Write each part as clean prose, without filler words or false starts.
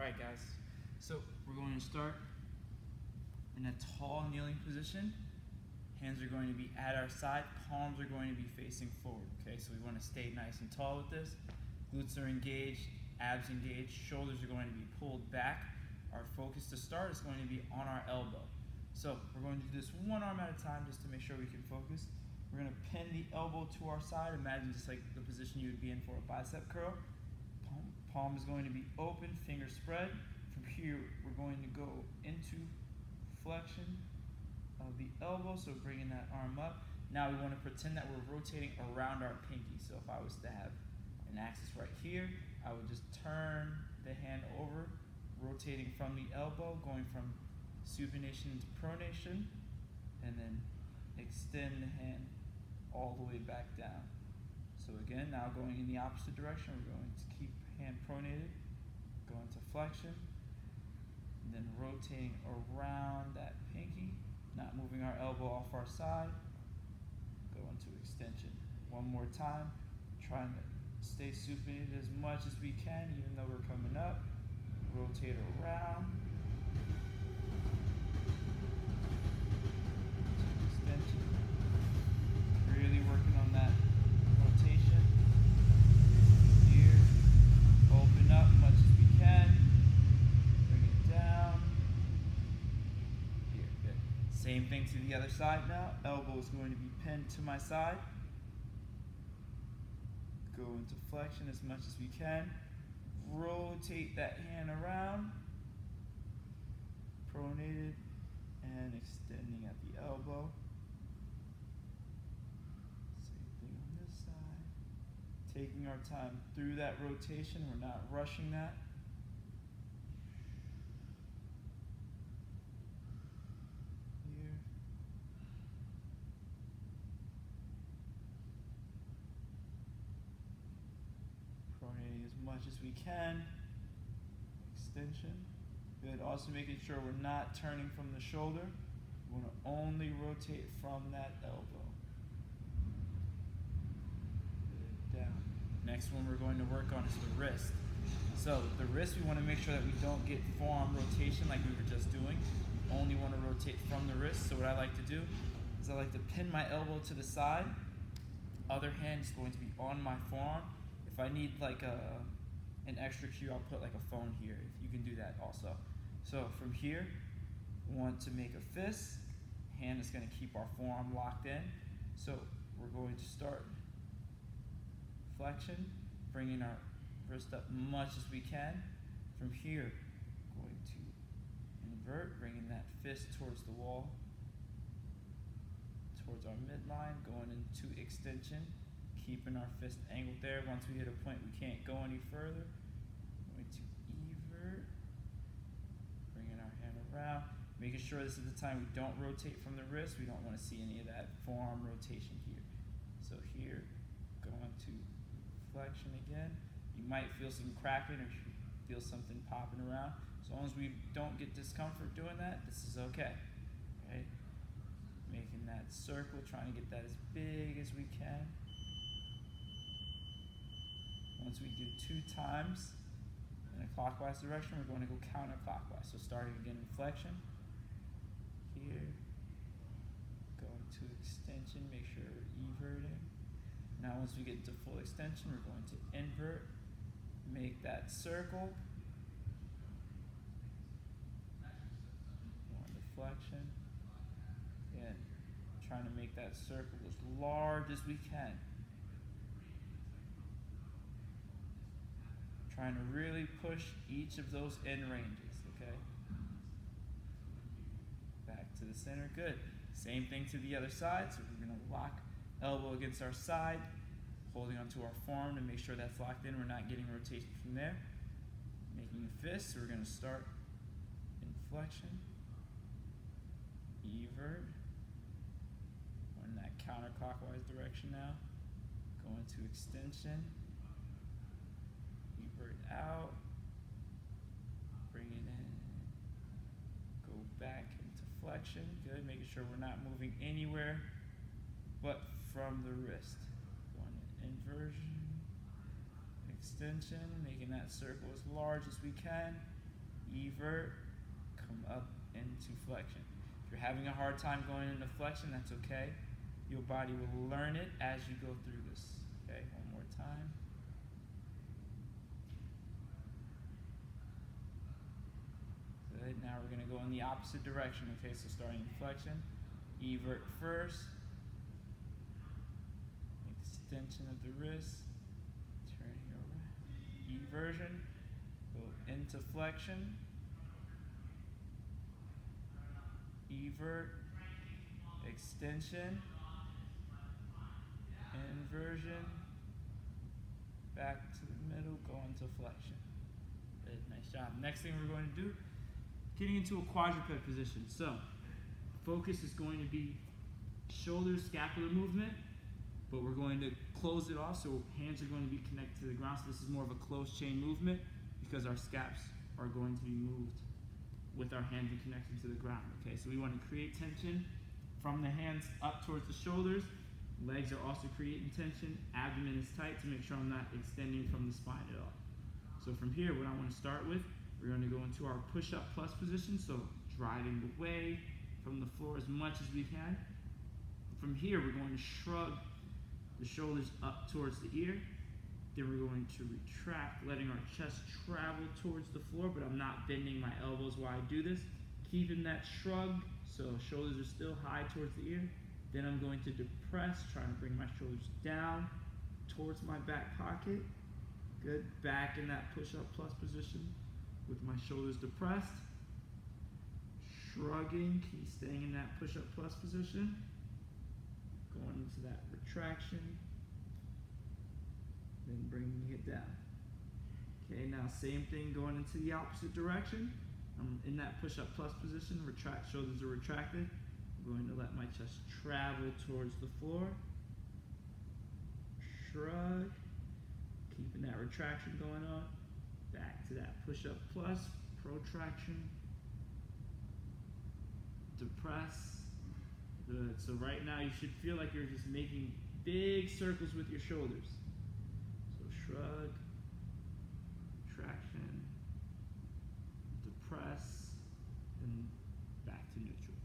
Alright guys, so we're going to start in a tall kneeling position. Hands are going to be at our side, palms are going to be facing forward. Okay, so we want to stay nice and tall with this. Glutes are engaged, abs engaged, shoulders are going to be pulled back. Our focus to start is going to be on our elbow. So we're going to do this one arm at a time just to make sure we can focus. We're going to pin the elbow to our side. Imagine just like the position you would be in for a bicep curl. Palm is going to be open, fingers spread. From here, we're going to go into flexion of the elbow, so bringing that arm up. Now we want to pretend that we're rotating around our pinky. So if I was to have an axis right here, I would just turn the hand over, rotating from the elbow, going from supination to pronation, and then extend the hand all the way back down. So again, now going in the opposite direction, we're going to keep hand pronated, go into flexion, and then rotating around that pinky, not moving our elbow off our side, go into extension. One more time, trying to stay supinated as much as we can, even though we're coming up. Rotate around, extension. Really working on that rotation. Here, open up much as we can. Bring it down. Here, good. Same thing to the other side now. Elbow is going to be pinned to my side. Go into flexion as much as we can. Rotate that hand around. Pronated and extending at the elbow. Same thing on this side. Taking our time through that rotation. We're not rushing that. Here. Pronating as much as we can. Extension. Good. Also making sure we're not turning from the shoulder. We want to only rotate from that elbow. Good. Down. Next one we're going to work on is the wrist. So the wrist, we want to make sure that we don't get forearm rotation like we were just doing. We only want to rotate from the wrist. So what I like to do is I like to pin my elbow to the side. Other hand is going to be on my forearm. If I need like an extra cue, I'll put like a phone here. You can do that also. So from here, we want to make a fist. Hand is going to keep our forearm locked in. So we're going to start flexion, bringing our wrist up much as we can. From here, going to invert, bringing that fist towards the wall, towards our midline, going into extension, keeping our fist angled there. Once we hit a point we can't go any further, going to evert, bringing our hand around, making sure this is the time we don't rotate from the wrist. We don't want to see any of that forearm rotation here. So here, going to flexion again. You might feel some cracking or feel something popping around. As long as we don't get discomfort doing that, this is okay. Okay? Making that circle, trying to get that as big as we can. Once we do 2 times in a clockwise direction, we're going to go counterclockwise. So starting again in flexion. Here. Going to extension, make sure we're everting. Now once we get into full extension, we're going to invert, make that circle. Go into flexion. Again, trying to make that circle as large as we can. Trying to really push each of those end ranges, okay? Back to the center, good. Same thing to the other side, so we're gonna lock elbow against our side, holding onto our forearm to make sure that's locked in. We're not getting rotation from there. Making a fist, so we're gonna start in flexion, evert, going in that counterclockwise direction now, going to extension, evert out, bring it in, go back into flexion, good, making sure we're not moving anywhere but from the wrist. Going in inversion, extension, making that circle as large as we can, evert, come up into flexion. If you're having a hard time going into flexion, that's okay. Your body will learn it as you go through this. Okay, one more time. Good, now we're gonna go in the opposite direction. Okay, so starting in flexion, evert first, extension of the wrist, turning around, eversion, go into flexion, evert, extension, inversion, back to the middle, go into flexion. Good, nice job. Next thing we're going to do, getting into a quadruped position. So, focus is going to be shoulder scapular movement, but we're going to close it off, so hands are going to be connected to the ground. So this is more of a closed chain movement because our scaps are going to be moved with our hands in connection to the ground. Okay, so we want to create tension from the hands up towards the shoulders. Legs are also creating tension. Abdomen is tight to make sure I'm not extending from the spine at all. So from here, what I want to start with, we're going to go into our push-up plus position, so driving away from the floor as much as we can. From here, we're going to shrug the shoulders up towards the ear. Then we're going to retract, letting our chest travel towards the floor, but I'm not bending my elbows while I do this. Keeping that shrug, so shoulders are still high towards the ear. Then I'm going to depress, trying to bring my shoulders down towards my back pocket. Good, back in that push-up plus position with my shoulders depressed. Shrugging, keep staying in that push-up plus position. Going into that retraction. Then bringing it down. Okay, now same thing going into the opposite direction. I'm in that push-up plus position, retract, shoulders are retracted. I'm going to let my chest travel towards the floor. Shrug, keeping that retraction going on. Back to that push-up plus, protraction. Depress. Good, so right now you should feel like you're just making big circles with your shoulders. So shrug, traction, depress, and back to neutral.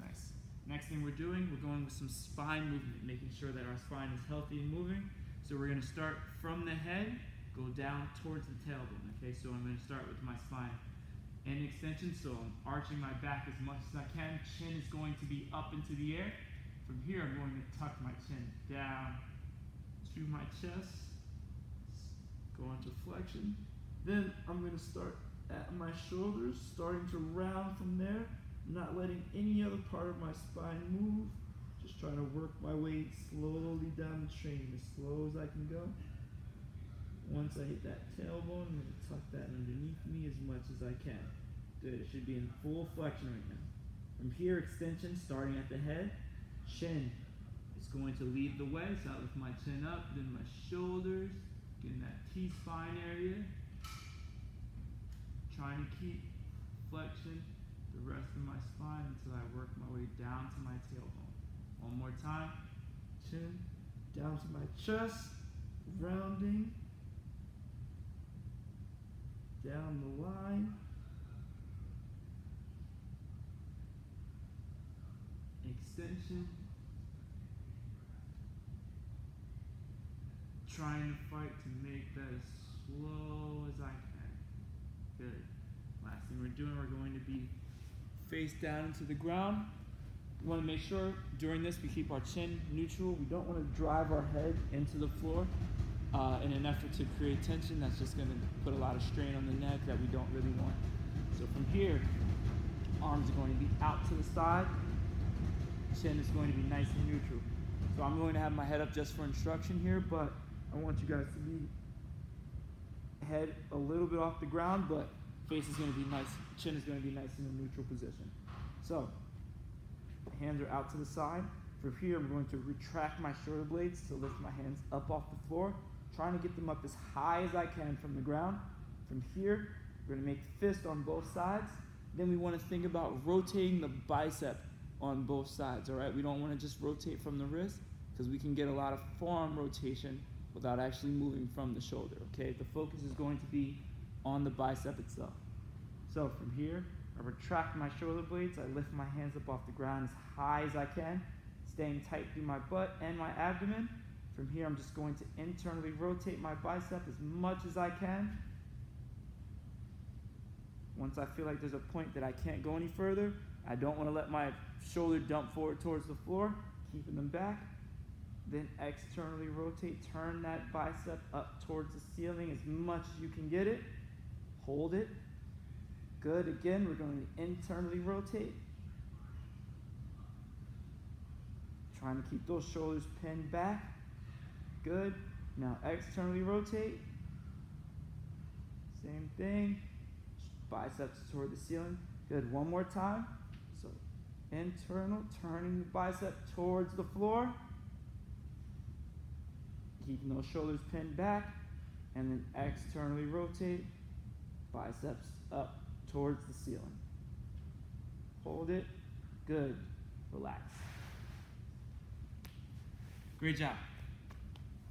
Nice. Next thing we're doing, we're going with some spine movement, making sure that our spine is healthy and moving. So we're going to start from the head, go down towards the tailbone. Okay, so I'm going to start with my spine and extension, so I'm arching my back as much as I can. Chin is going to be up into the air. From here, I'm going to tuck my chin down to my chest, go into flexion. Then I'm going to start at my shoulders, starting to round from there, not letting any other part of my spine move. Just trying to work my way slowly down the train, as slow as I can go. Once I hit that tailbone, I'm going to tuck that underneath me as much as I can. Good, it should be in full flexion right now. From here, extension, starting at the head. Chin is going to lead the way, so I lift my chin up, then my shoulders, getting that T-spine area. Trying to keep flexion the rest of my spine until I work my way down to my tailbone. One more time. Chin down to my chest, rounding. Down the line. Extension. Trying to fight to make that as slow as I can. Good. Last thing we're doing, we're going to be face down into the ground. We want to make sure during this we keep our chin neutral. We don't want to drive our head into the floor in an effort to create tension. That's just going to put a lot of strain on the neck that we don't really want. So from here, arms are going to be out to the side. Chin is going to be nice and neutral. So I'm going to have my head up just for instruction here, but I want you guys to be head a little bit off the ground, but face is going to be nice, chin is going to be nice in a neutral position. So, hands are out to the side. From here, I'm going to retract my shoulder blades to lift my hands up off the floor, trying to get them up as high as I can from the ground. From here, we're going to make fist on both sides. Then we want to think about rotating the bicep on both sides, all right? We don't want to just rotate from the wrist because we can get a lot of forearm rotation without actually moving from the shoulder, okay? The focus is going to be on the bicep itself. So from here, I retract my shoulder blades, I lift my hands up off the ground as high as I can, staying tight through my butt and my abdomen. From here, I'm just going to internally rotate my bicep as much as I can. Once I feel like there's a point that I can't go any further, I don't want to let my shoulder dump forward towards the floor, keeping them back. Then externally rotate, turn that bicep up towards the ceiling as much as you can get it. Hold it. Good. Again, we're going to internally rotate. Trying to keep those shoulders pinned back. Good. Now externally rotate. Same thing. Biceps toward the ceiling. Good. One more time. So internal, turning the bicep towards the floor. Keeping those shoulders pinned back. And then externally rotate. Biceps up towards the ceiling. Hold it. Good. Relax. Great job.